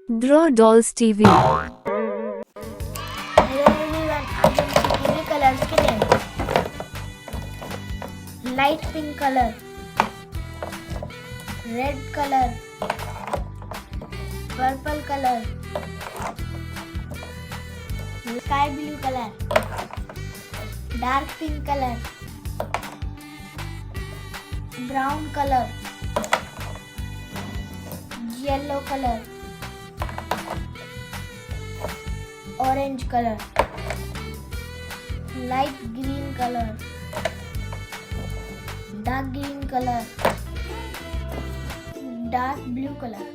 Draw Dolls TV. Hello everyone, आज हम सीखेंगे कलर्स के name. Light pink colour, red colour, purple colour, sky blue colour, dark pink colour, brown colour, yellow colour, orange color, light green color, dark green color, dark blue color.